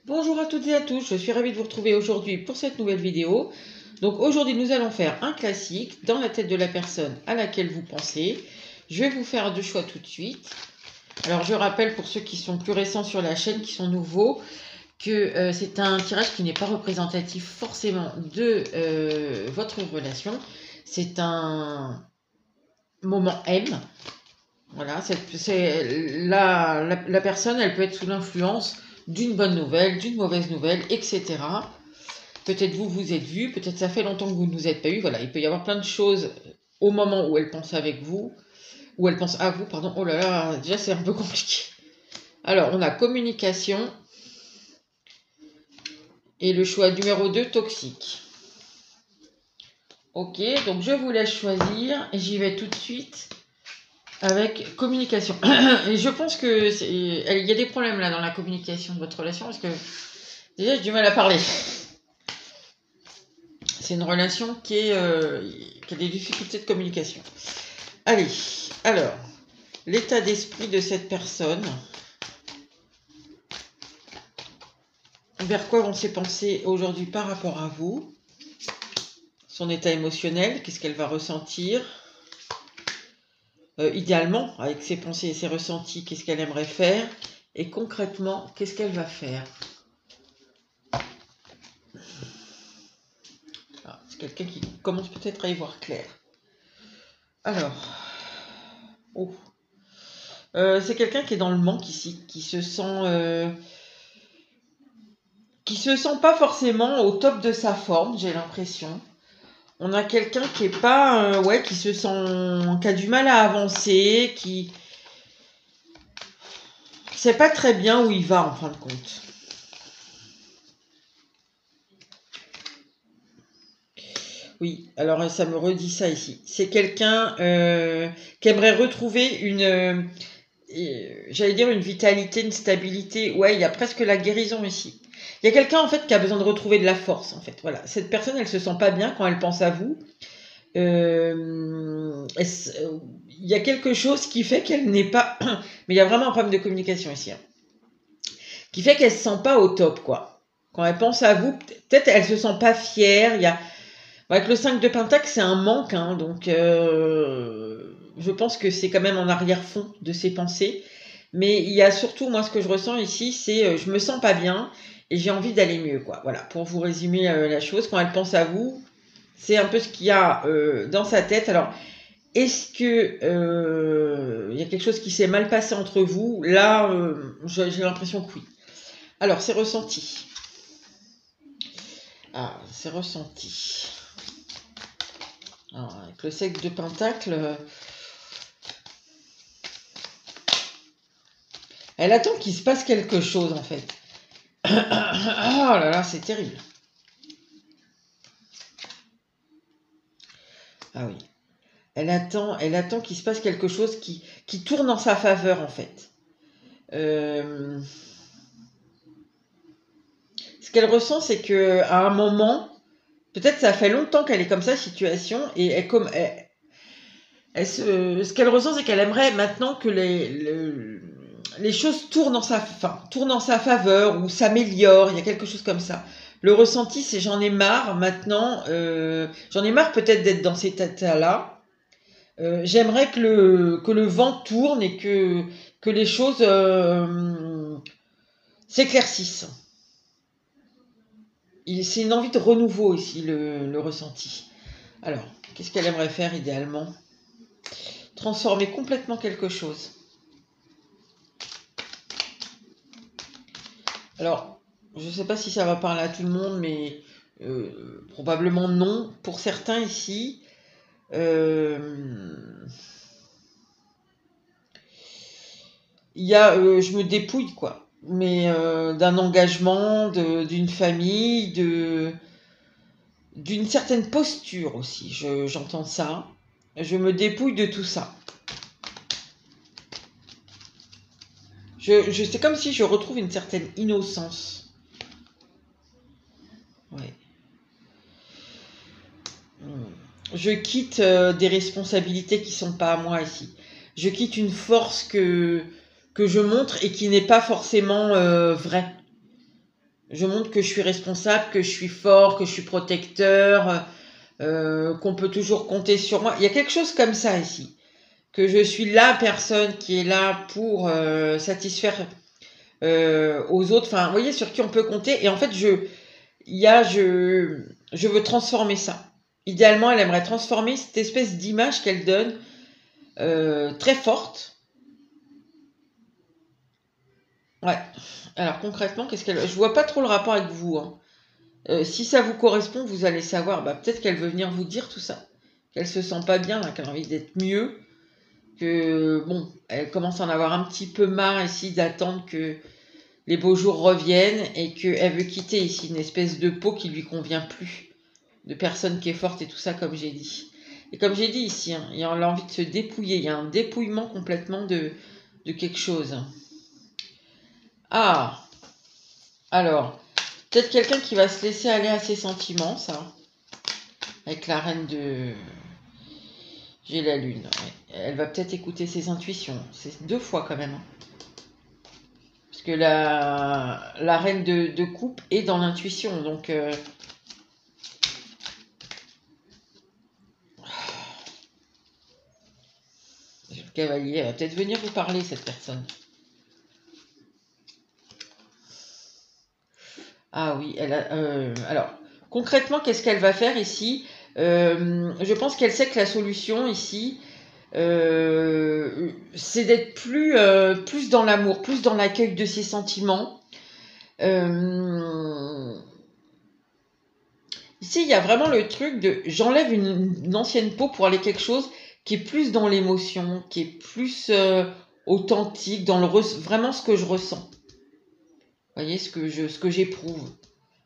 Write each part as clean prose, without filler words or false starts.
Bonjour à toutes et à tous, je suis ravie de vous retrouver aujourd'hui pour cette nouvelle vidéo. Donc aujourd'hui nous allons faire un classique dans la tête de la personne à laquelle vous pensez. Je vais vous faire deux choix tout de suite. Alors je rappelle pour ceux qui sont plus récents sur la chaîne, qui sont nouveaux, que c'est un tirage qui n'est pas représentatif forcément de votre relation. C'est un moment M. Voilà, la personne, elle peut être sous l'influence d'une bonne nouvelle, d'une mauvaise nouvelle, etc. Peut-être vous êtes vu, peut-être ça fait longtemps que vous ne vous êtes pas eu. Voilà, il peut y avoir plein de choses au moment où elle pense avec vous, où elle pense à vous, pardon. Oh là là, déjà c'est un peu compliqué. Alors, on a communication et le choix numéro 2, toxique. Ok, donc je vous laisse choisir et j'y vais tout de suite avec communication. Et je pense que il y a des problèmes là dans la communication de votre relation parce que déjà j'ai du mal à parler. C'est une relation qui a des difficultés de communication. Allez, alors, l'état d'esprit de cette personne. Vers quoi vont ses pensées aujourd'hui par rapport à vous? Son état émotionnel, qu'est-ce qu'elle va ressentir? Idéalement, avec ses pensées et ses ressentis, qu'est-ce qu'elle aimerait faire? Et concrètement, qu'est-ce qu'elle va faire? C'est quelqu'un qui commence peut-être à y voir clair. Alors, c'est quelqu'un qui est dans le manque ici, qui se sent pas forcément au top de sa forme, j'ai l'impression. On a quelqu'un qui est pas, qui se sent, qui a du mal à avancer, qui sait pas très bien où il va en fin de compte. Oui, alors ça me redit ça ici. C'est quelqu'un qui aimerait retrouver j'allais dire une vitalité, une stabilité. Ouais, il y a presque la guérison ici. Il y a quelqu'un en fait qui a besoin de retrouver de la force en fait. Voilà, cette personne elle se sent pas bien quand elle pense à vous. Il y a quelque chose qui fait qu'elle n'est pas... Mais il y a vraiment un problème de communication ici. Hein. Qui fait qu'elle ne se sent pas au top, quoi. Quand elle pense à vous, peut-être elle se sent pas fière. Il y a... Avec le 5 de Pentacle, c'est un manque. Hein, donc, je pense que c'est quand même en arrière-fond de ses pensées. Mais il y a surtout, moi, ce que je ressens ici, c'est je me sens pas bien et j'ai envie d'aller mieux, quoi. Voilà, pour vous résumer la chose. Quand elle pense à vous, c'est un peu ce qu'il y a dans sa tête. Alors, est-ce que il y a quelque chose qui s'est mal passé entre vous? Là, j'ai l'impression que oui. Alors, c'est ressenti. Ah, c'est ressenti. Alors, avec le 7 de Pentacle, elle attend qu'il se passe quelque chose, en fait. Oh là là, c'est terrible. Ah oui. Elle attend qu'il se passe quelque chose qui tourne en sa faveur, en fait. Ce qu'elle ressent, c'est qu'à un moment, peut-être ça fait longtemps qu'elle est comme ça, situation, et ce qu'elle ressent, c'est qu'elle aimerait maintenant que les choses tournent en sa faveur ou s'améliorent. Il y a quelque chose comme ça. Le ressenti, c'est j'en ai marre maintenant. J'en ai marre peut-être d'être dans cet état-là. J'aimerais que le vent tourne et que les choses s'éclaircissent. C'est une envie de renouveau ici, le ressenti. Alors, qu'est-ce qu'elle aimerait faire idéalement? Transformer complètement quelque chose. Alors, je ne sais pas si ça va parler à tout le monde, mais probablement non. Pour certains ici, il y a, je me dépouille, quoi. Mais d'un engagement, d'une famille, d'une certaine posture aussi. J'entends ça. Je me dépouille de tout ça. C'est comme si je retrouve une certaine innocence. Ouais. Je quitte des responsabilités qui sont pas à moi ici. Je quitte une force que je montre et qui n'est pas forcément vraie. je montre que je suis responsable, que je suis fort, que je suis protecteur, qu'on peut toujours compter sur moi. Il y a quelque chose comme ça ici. Que je suis la personne qui est là pour satisfaire aux autres. Enfin, vous voyez, sur qui on peut compter. Et en fait, je veux transformer ça. Idéalement, elle aimerait transformer cette espèce d'image qu'elle donne très forte. Ouais. Alors concrètement, qu'est-ce qu'elle... Je vois pas trop le rapport avec vous. Hein. Si ça vous correspond, vous allez savoir. Bah, peut-être qu'elle veut venir vous dire tout ça. Qu'elle se sent pas bien, là, qu'elle a envie d'être mieux. Que bon, elle commence à en avoir un petit peu marre ici d'attendre que les beaux jours reviennent et qu'elle veut quitter ici une espèce de peau qui lui convient plus. De personne qui est forte et tout ça, comme j'ai dit. Et comme j'ai dit ici, hein, il a envie de se dépouiller. Il y a un dépouillement complètement de quelque chose. Ah, alors, peut-être quelqu'un qui va se laisser aller à ses sentiments, ça. Avec la reine de... J'ai la lune. Ouais. Elle va peut-être écouter ses intuitions. C'est 2 fois quand même. Hein. Parce que la reine de coupe est dans l'intuition. Donc... Le cavalier va peut-être venir vous parler, cette personne. Ah oui, elle a... alors, concrètement, qu'est-ce qu'elle va faire ici? Je pense qu'elle sait que la solution ici, c'est d'être plus dans l'amour, plus dans l'accueil de ses sentiments. Ici, il y a vraiment le truc de j'enlève une ancienne peau pour aller quelque chose qui est plus dans l'émotion, qui est plus authentique, dans vraiment ce que je ressens. Vous voyez, ce que j'éprouve.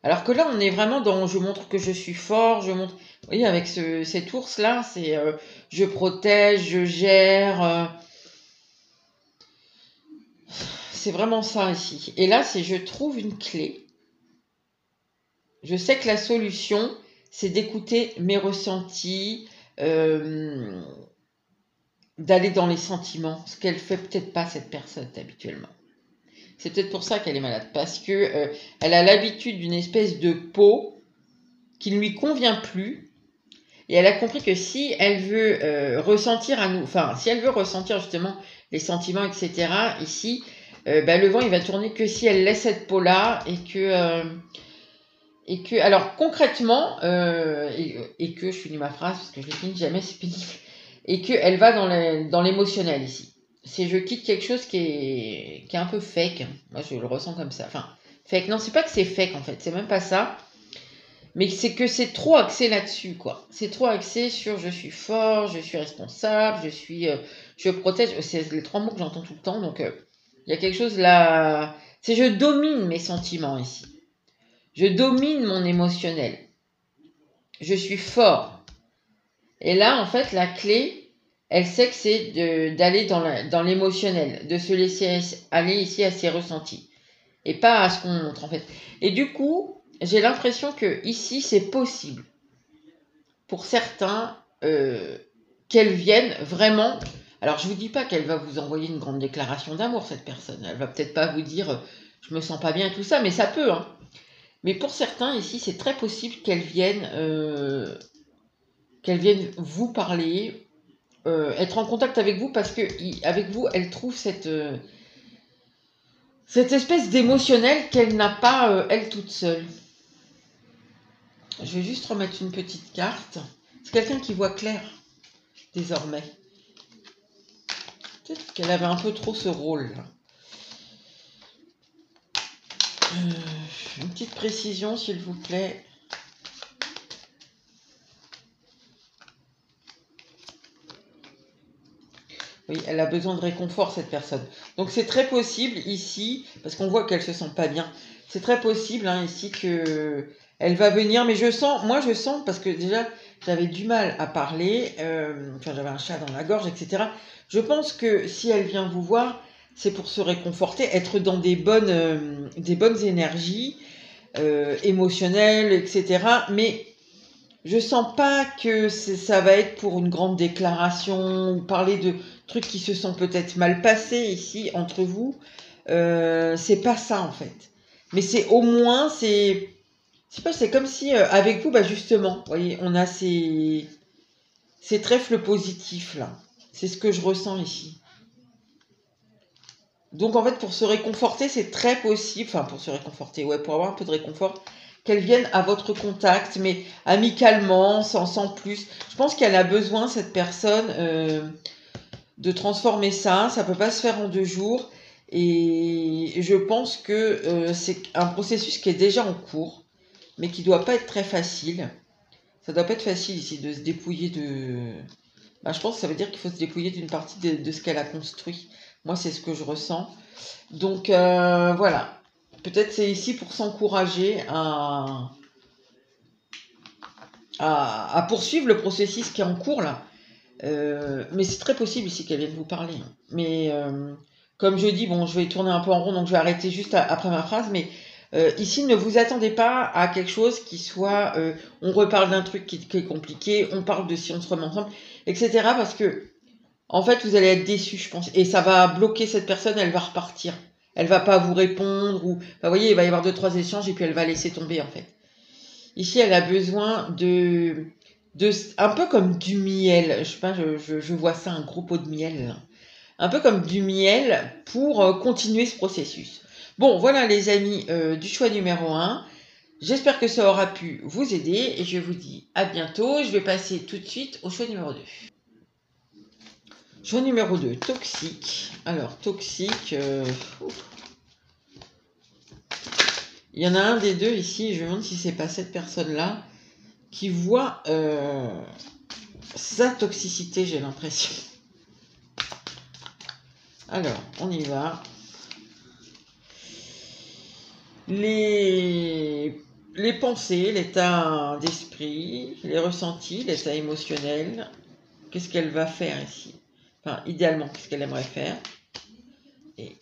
Alors que là, on est vraiment dans je montre que je suis fort, je montre. Vous voyez, avec cet ours-là, c'est je protège, je gère. C'est vraiment ça ici. Et là, c'est je trouve une clé. Je sais que la solution, c'est d'écouter mes ressentis, d'aller dans les sentiments, ce qu'elle fait peut-être pas cette personne habituellement. C'est peut-être pour ça qu'elle est malade, parce que elle a l'habitude d'une espèce de peau qui ne lui convient plus, et elle a compris que si elle veut ressentir si elle veut ressentir justement les sentiments, etc. Ici, le vent il va tourner que si elle laisse cette peau-là et que alors concrètement et que je finis ma phrase parce que je ne finis jamais, c'est pénible, et que elle va dans l'émotionnel ici. C'est je quitte quelque chose qui est un peu fake. Moi, je le ressens comme ça. Enfin, fake. Non, c'est pas que c'est fake, en fait. C'est même pas ça. Mais c'est que c'est trop axé là-dessus, quoi. C'est trop axé sur je suis fort, je suis responsable, je protège. C'est les 3 mots que j'entends tout le temps. Donc, il y a quelque chose là... C'est je domine mes sentiments ici. Je domine mon émotionnel. Je suis fort. Et là, en fait, la clé... Elle sait que c'est d'aller dans l'émotionnel, de se laisser aller ici à ses ressentis. Et pas à ce qu'on montre, en fait. Et du coup, j'ai l'impression que ici, c'est possible. Pour certains, qu'elle vienne vraiment... Alors, je vous dis pas qu'elle va vous envoyer une grande déclaration d'amour, cette personne. Elle va peut-être pas vous dire « je me sens pas bien » tout ça, mais ça peut. Hein. Mais pour certains, ici, c'est très possible qu'elle vienne vous parler... être en contact avec vous parce que avec vous elle trouve cette espèce d'émotionnel qu'elle n'a pas elle toute seule. Je vais juste remettre une petite carte. C'est quelqu'un qui voit clair désormais. Peut-être qu'elle avait un peu trop ce rôle là. Une petite précision s'il vous plaît. Oui, elle a besoin de réconfort, cette personne. Donc, c'est très possible ici, parce qu'on voit qu'elle se sent pas bien, c'est très possible hein, ici qu'elle va venir, mais je sens, parce que déjà, j'avais du mal à parler, j'avais un chat dans la gorge, etc. Je pense que si elle vient vous voir, c'est pour se réconforter, être dans des bonnes énergies émotionnelles, etc. Mais je sens pas que ça va être pour une grande déclaration ou parler de trucs qui se sont peut-être mal passés ici entre vous. C'est pas ça en fait. Mais c'est au moins, c'est... Je sais pas, c'est comme si, avec vous, bah justement, vous voyez, on a ces trèfles positifs, là. C'est ce que je ressens ici. Donc, en fait, pour se réconforter, c'est très possible, enfin, pour se réconforter, ouais, pour avoir un peu de réconfort, qu'elle vienne à votre contact, mais amicalement, sans plus. Je pense qu'elle a besoin, cette personne, de transformer ça. Ça peut pas se faire en 2 jours. Et je pense que c'est un processus qui est déjà en cours, mais qui doit pas être très facile. Ça doit pas être facile ici de se dépouiller de... Bah, je pense que ça veut dire qu'il faut se dépouiller d'une partie de ce qu'elle a construit. Moi, c'est ce que je ressens. Donc, voilà. Peut-être c'est ici pour s'encourager à poursuivre le processus qui est en cours, là. Mais c'est très possible ici qu'elle vienne vous parler, hein. Mais comme je dis, bon, je vais tourner un peu en rond, donc je vais arrêter juste après ma phrase. Mais ici, ne vous attendez pas à quelque chose qui soit... on reparle d'un truc qui est compliqué, on parle de si on se remet ensemble, etc. Parce que, en fait, vous allez être déçus, je pense. Et ça va bloquer cette personne, elle va repartir. Elle va pas vous répondre. Ou, enfin, vous voyez, il va y avoir 2-3 échanges et puis elle va laisser tomber, en fait. Ici, elle a besoin un peu comme du miel. Je sais pas, je vois ça, un gros pot de miel, là. Un peu comme du miel pour continuer ce processus. Bon, voilà les amis du choix numéro 1. J'espère que ça aura pu vous aider et je vous dis à bientôt. Je vais passer tout de suite au choix numéro 2. Choix numéro 2, toxique. Alors, toxique... il y en a un des deux ici, je me demande si c'est pas cette personne-là qui voit sa toxicité, j'ai l'impression. Alors, on y va. Les pensées, l'état d'esprit, les ressentis, l'état émotionnel. Qu'est-ce qu'elle va faire ici? Enfin, idéalement, qu'est-ce qu'elle aimerait faire? Et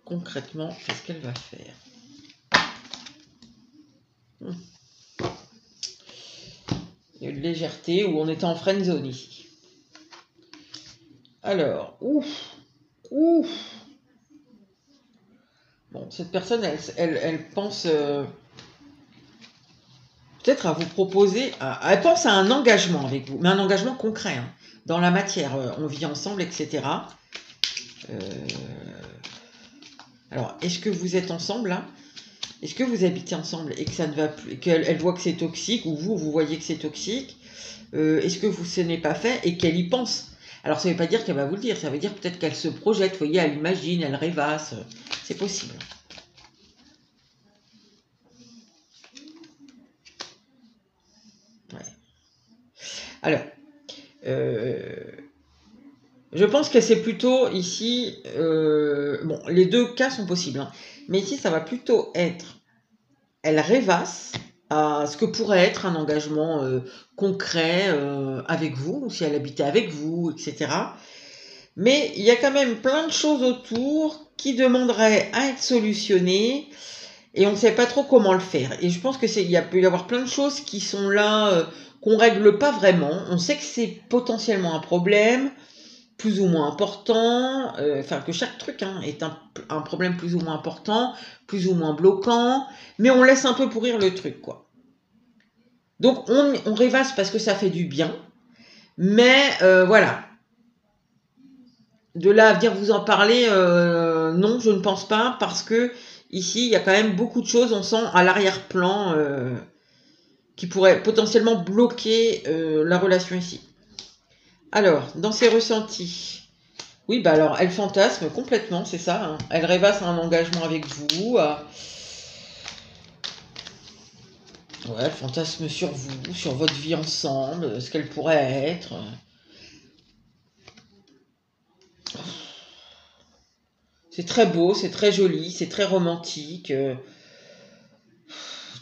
concrètement, qu'est-ce qu'elle va faire? Il y a une légèreté où on est en friend zone ici. Alors, ouf. Bon, cette personne, elle pense peut-être à vous proposer, elle pense à un engagement avec vous, mais un engagement concret, hein, dans la matière, on vit ensemble, etc. Alors, est-ce que vous êtes ensemble là? Est-ce que vous habitez ensemble et que ça ne va plus, qu'elle voit que c'est toxique, ou vous voyez que c'est toxique? Est-ce que ce n'est pas fait et qu'elle y pense? Alors, ça ne veut pas dire qu'elle va vous le dire, ça veut dire peut-être qu'elle se projette, vous voyez, elle imagine, elle rêvasse, c'est possible. Ouais. Alors, je pense que c'est plutôt ici, bon, les deux cas sont possibles, hein, mais ici, ça va plutôt être, elle rêvasse à ce que pourrait être un engagement concret avec vous, si elle habitait avec vous, etc. Mais il y a quand même plein de choses autour qui demanderaient à être solutionnées et on ne sait pas trop comment le faire. Et je pense que peut y avoir plein de choses qui sont là, qu'on règle pas vraiment. On sait que c'est potentiellement un problème, plus ou moins important, enfin que chaque truc est un problème plus ou moins important, plus ou moins bloquant, mais on laisse un peu pourrir le truc, quoi. Donc on rêvasse parce que ça fait du bien, mais voilà. De là à venir vous en parler, non, je ne pense pas, parce que ici, il y a quand même beaucoup de choses, on sent à l'arrière-plan, qui pourraient potentiellement bloquer la relation ici. Alors, dans ses ressentis, oui, bah alors, elle fantasme complètement, c'est ça, hein. Elle rêvasse à un engagement avec vous. Ouais, elle fantasme sur vous, sur votre vie ensemble, ce qu'elle pourrait être. C'est très beau, c'est très joli, c'est très romantique.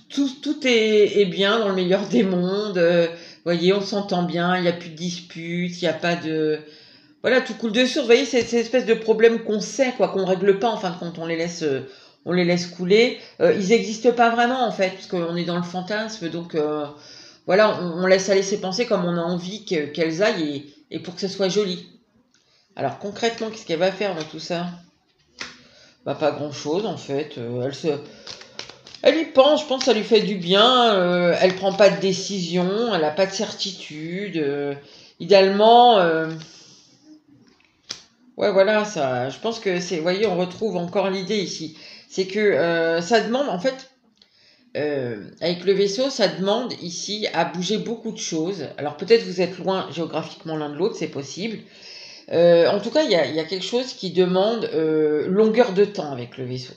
Tout est bien dans le meilleur des mondes. Vous voyez, on s'entend bien, il n'y a plus de disputes, il n'y a pas de... Voilà, tout coule de source. Vous voyez, c'est ces espèces de problèmes qu'on sait, quoi, qu'on règle pas, en fin de compte, on les laisse couler. Ils n'existent pas vraiment, en fait, parce qu'on est dans le fantasme. Donc, voilà, on laisse aller ses pensées comme on a envie qu'elles aillent et pour que ce soit joli. Alors, concrètement, qu'est-ce qu'elle va faire dans tout ça? Bah, pas grand-chose, en fait. Elle y pense, je pense que ça lui fait du bien. Elle prend pas de décision, elle n'a pas de certitude. Idéalement, ouais, voilà, ça. Je pense que c'est. Vous voyez, on retrouve encore l'idée ici. C'est que ça demande, en fait, avec le vaisseau, ça demande ici à bouger beaucoup de choses. Alors peut-être vous êtes loin géographiquement l'un de l'autre, c'est possible. En tout cas, il y a quelque chose qui demande longueur de temps avec le vaisseau.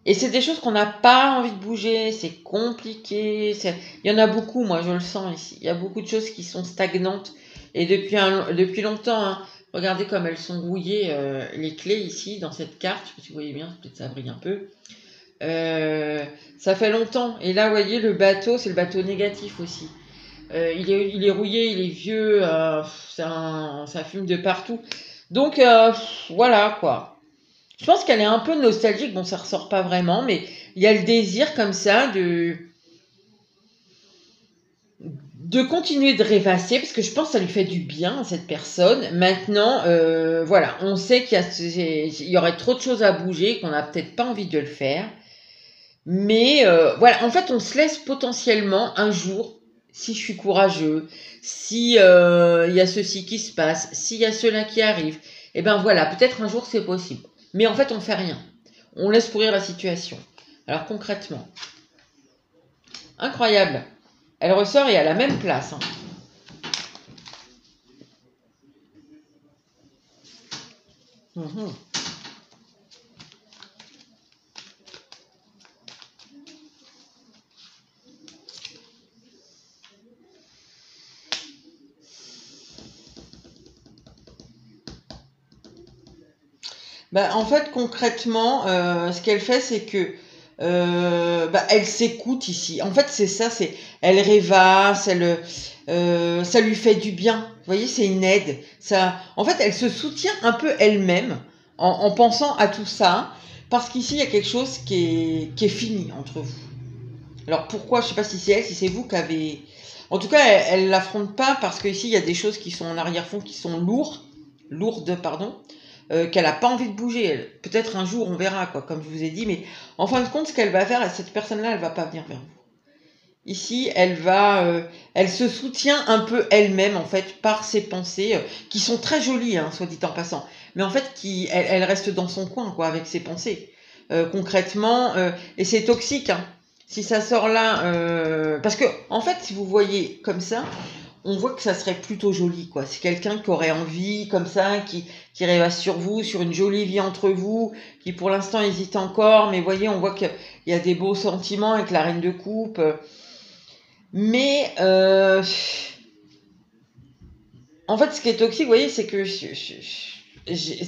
Et c'est des choses qu'on n'a pas envie de bouger, c'est compliqué. Il y en a beaucoup, moi je le sens ici. Il y a beaucoup de choses qui sont stagnantes. Et depuis longtemps, hein. Regardez comme elles sont rouillées, les clés ici, dans cette carte. Je sais pas si vous voyez bien, peut-être ça brille un peu. Ça fait longtemps. Et là, vous voyez, le bateau, c'est le bateau négatif aussi. Il est rouillé, il est vieux, ça fume de partout. Donc, voilà, quoi. Je pense qu'elle est un peu nostalgique, bon ça ressort pas vraiment, mais il y a le désir comme ça de continuer de rêvasser, parce que je pense que ça lui fait du bien à cette personne. Maintenant, voilà, on sait il y aurait trop de choses à bouger, qu'on n'a peut-être pas envie de le faire. Mais voilà, en fait, on se laisse potentiellement un jour, si je suis courageux, si il y a ceci qui se passe, s'il y a cela qui arrive, et ben voilà, peut-être un jour c'est possible. Mais en fait, on fait rien. On laisse pourrir la situation. Alors concrètement, incroyable. Elle ressort et à la même place. Hein. Mhm. Bah, en fait, concrètement, ce qu'elle fait, c'est que elle s'écoute ici. En fait, c'est ça, elle rêvasse, ça lui fait du bien. Vous voyez, c'est une aide. Ça, en fait, elle se soutient un peu elle-même en pensant à tout ça, parce qu'ici, il y a quelque chose qui est fini entre vous. Alors pourquoi, je sais pas si c'est elle, si c'est vous qui avez... En tout cas, elle l'affronte pas parce qu'ici, il y a des choses qui sont en arrière-fond, qui sont lourdes, pardon, qu'elle a pas envie de bouger. Peut-être un jour, on verra, quoi, comme je vous ai dit, mais en fin de compte, ce qu'elle va faire, cette personne-là, elle va pas venir vers vous. Ici, elle se soutient un peu elle-même, en fait, par ses pensées, qui sont très jolies, hein, soit dit en passant. Mais en fait, elle reste dans son coin, quoi, avec ses pensées. Concrètement, et c'est toxique, hein. Si ça sort là, parce que, en fait, si vous voyez comme ça, on voit que ça serait plutôt joli, quoi. C'est quelqu'un qui aurait envie, comme ça, qui rêvasse sur vous, sur une jolie vie entre vous, qui pour l'instant hésite encore, mais voyez, on voit qu'il y a des beaux sentiments avec la reine de coupe. Mais en fait, ce qui est toxique, vous voyez, c'est que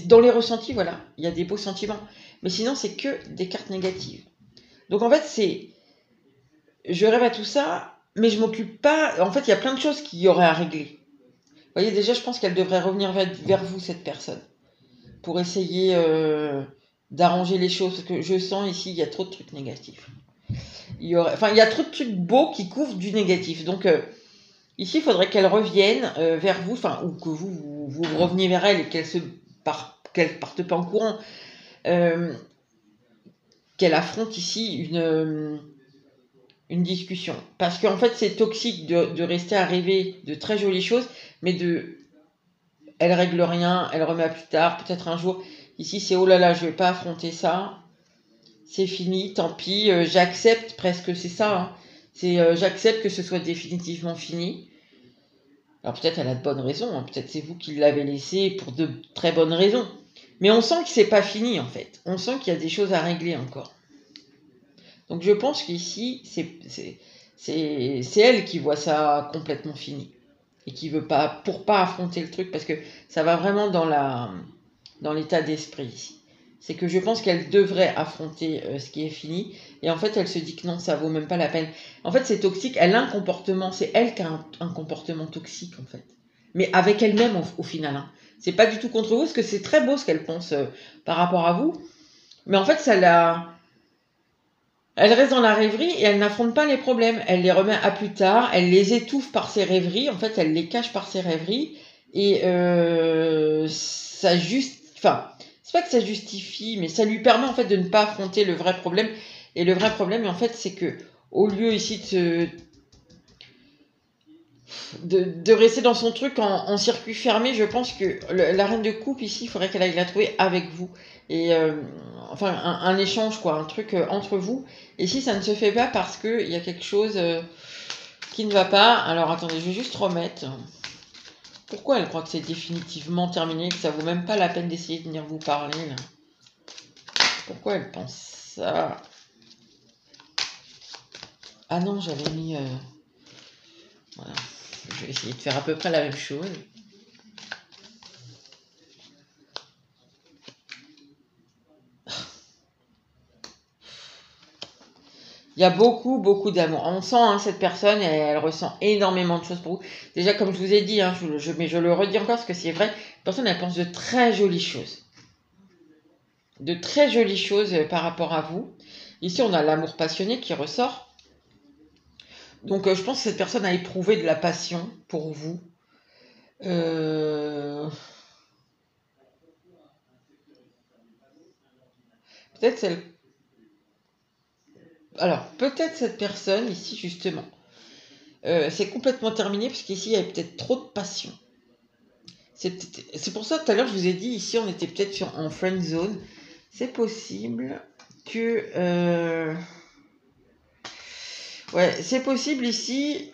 dans les ressentis, voilà, il y a des beaux sentiments. Mais sinon, c'est que des cartes négatives. Donc en fait, je rêve à tout ça, mais je m'occupe pas. En fait, il y a plein de choses qu'il y aurait à régler. Vous voyez, déjà, je pense qu'elle devrait revenir vers vous, cette personne, pour essayer d'arranger les choses. Parce que je sens ici, il y a trop de trucs négatifs. Il y a trop de trucs beaux qui couvrent du négatif. Donc, ici, il faudrait qu'elle revienne vers vous, ou que vous reveniez vers elle et qu'elle parte pas en courant. Qu'elle affronte ici une discussion. Parce qu'en fait, c'est toxique de rester à rêver de très jolies choses, mais elle règle rien, elle remet à plus tard, peut-être un jour. Ici, c'est oh là là, je vais pas affronter ça. C'est fini, tant pis, j'accepte presque, c'est ça. Hein. J'accepte que ce soit définitivement fini. Alors peut-être elle a de bonnes raisons, hein. Peut-être c'est vous qui l'avez laissé pour de très bonnes raisons. Mais on sent que c'est pas fini en fait. On sent qu'il y a des choses à régler encore. Donc je pense qu'ici, c'est elle qui voit ça complètement fini. Et qui veut pas, pour pas affronter le truc, parce que ça va vraiment dans l'état d'esprit ici. C'est que je pense qu'elle devrait affronter ce qui est fini. Et en fait, elle se dit que non, ça vaut même pas la peine. En fait, c'est toxique. Elle a un comportement, c'est elle qui a un comportement toxique, en fait. Mais avec elle-même, au final. Hein. C'est pas du tout contre vous, parce que c'est très beau ce qu'elle pense par rapport à vous. Mais en fait, elle reste dans la rêverie et elle n'affronte pas les problèmes. Elle les remet à plus tard. Elle les étouffe par ses rêveries. En fait, elle les cache par ses rêveries. Et c'est pas que ça justifie, mais ça lui permet en fait de ne pas affronter le vrai problème Et le vrai problème, en fait, c'est que au lieu ici de rester dans son truc en circuit fermé, je pense que la reine de coupe ici, il faudrait qu'elle aille la trouver avec vous. Et enfin, un échange, quoi, un truc entre vous. Et si ça ne se fait pas parce qu'il y a quelque chose qui ne va pas, alors attendez, je vais juste remettre. Pourquoi elle croit que c'est définitivement terminé, que ça vaut même pas la peine d'essayer de venir vous parler, là? Pourquoi elle pense ça? Ah non, j'avais mis... voilà. Je vais essayer de faire à peu près la même chose. Il y a beaucoup, beaucoup d'amour. On sent, hein, cette personne, elle ressent énormément de choses pour vous. Déjà, comme je vous ai dit, hein, mais je le redis encore parce que c'est vrai, la personne, elle pense de très jolies choses. De très jolies choses par rapport à vous. Ici, on a l'amour passionné qui ressort. Donc, je pense que cette personne a éprouvé de la passion pour vous. Peut-être celle... Alors, peut-être cette personne, ici, justement, c'est complètement terminé parce qu'ici, il y avait peut-être trop de passion. C'est pour ça, tout à l'heure, je vous ai dit, ici, on était peut-être en friend zone. C'est possible que... ouais, c'est possible ici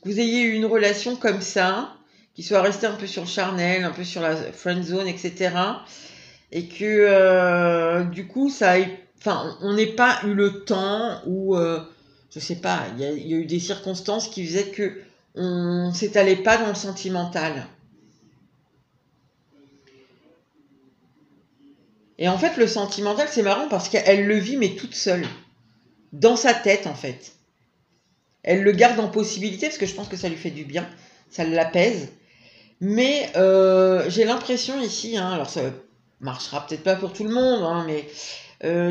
que vous ayez eu une relation comme ça, qui soit restée un peu sur le charnel, un peu sur la friend zone, etc. Et que, du coup, enfin, on n'ait pas eu le temps ou... je sais pas, il y a eu des circonstances qui faisaient que on s'étalait pas dans le sentimental. Et en fait, le sentimental, c'est marrant parce qu'elle le vit, mais toute seule. Dans sa tête, en fait. Elle le garde en possibilité parce que je pense que ça lui fait du bien. Ça l'apaise. Mais j'ai l'impression ici, hein, alors ça marchera peut-être pas pour tout le monde, hein, mais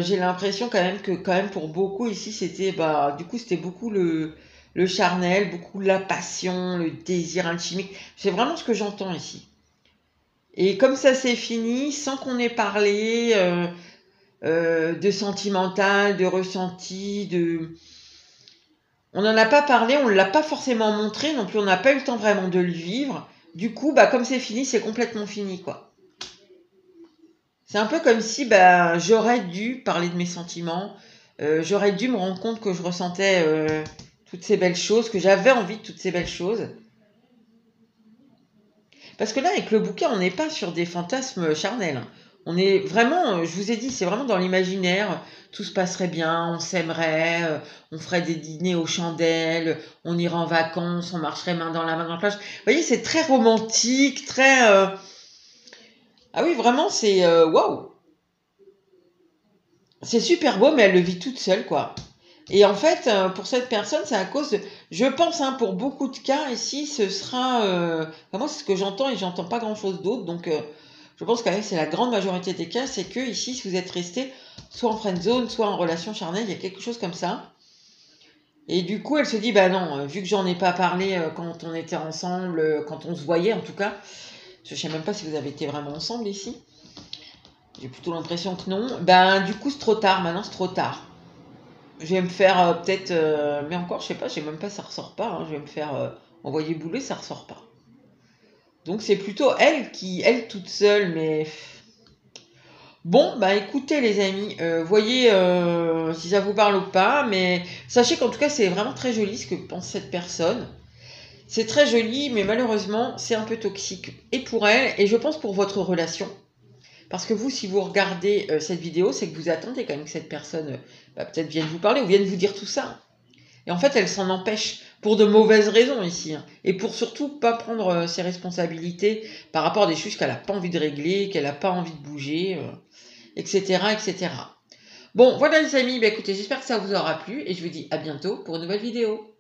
j'ai l'impression quand même pour beaucoup ici, c'était du coup c'était beaucoup le charnel, beaucoup la passion, le désir alchimique. C'est vraiment ce que j'entends ici. Et comme ça s'est fini, sans qu'on ait parlé de sentimental, de ressenti, on n'en a pas parlé, on ne l'a pas forcément montré, non plus on n'a pas eu le temps vraiment de le vivre. Du coup, comme c'est fini, c'est complètement fini, quoi. C'est un peu comme si j'aurais dû parler de mes sentiments, j'aurais dû me rendre compte que je ressentais toutes ces belles choses, que j'avais envie de toutes ces belles choses. Parce que là, avec le bouquet, on n'est pas sur des fantasmes charnels, hein. On est vraiment, je vous ai dit, c'est vraiment dans l'imaginaire. Tout se passerait bien, on s'aimerait, on ferait des dîners aux chandelles, on irait en vacances, on marcherait main dans la main dans la plage. Vous voyez, c'est très romantique, très... Ah oui, vraiment, c'est... waouh! C'est super beau, mais elle le vit toute seule, quoi. Et en fait, pour cette personne, c'est à cause de... Je pense, hein, pour beaucoup de cas, ici, ce sera... enfin, moi, c'est ce que j'entends et j'entends pas grand-chose d'autre. Donc, je pense quand même que c'est la grande majorité des cas, c'est que ici, si vous êtes resté soit en friend zone, soit en relation charnelle, il y a quelque chose comme ça. Et du coup, elle se dit, non, vu que j'en ai pas parlé quand on était ensemble, quand on se voyait en tout cas, je sais même pas si vous avez été vraiment ensemble ici. J'ai plutôt l'impression que non. Du coup, c'est trop tard. Maintenant, c'est trop tard. Je vais me faire peut-être... mais encore, je sais pas, je sais même pas, ça ressort pas, hein. Je vais me faire envoyer bouler, ça ressort pas. Donc, c'est plutôt elle toute seule, mais... Bon, écoutez les amis, voyez si ça vous parle ou pas, mais sachez qu'en tout cas, c'est vraiment très joli ce que pense cette personne. C'est très joli, mais malheureusement, c'est un peu toxique. Et pour elle, et je pense pour votre relation. Parce que vous, si vous regardez cette vidéo, c'est que vous attendez quand même que cette personne peut-être vienne vous parler ou vienne vous dire tout ça. Et en fait, elle s'en empêche pour de mauvaises raisons ici. Hein. Et pour surtout pas prendre ses responsabilités par rapport à des choses qu'elle n'a pas envie de régler, qu'elle n'a pas envie de bouger, etc., etc. Bon, voilà les amis, écoutez, j'espère que ça vous aura plu et je vous dis à bientôt pour une nouvelle vidéo.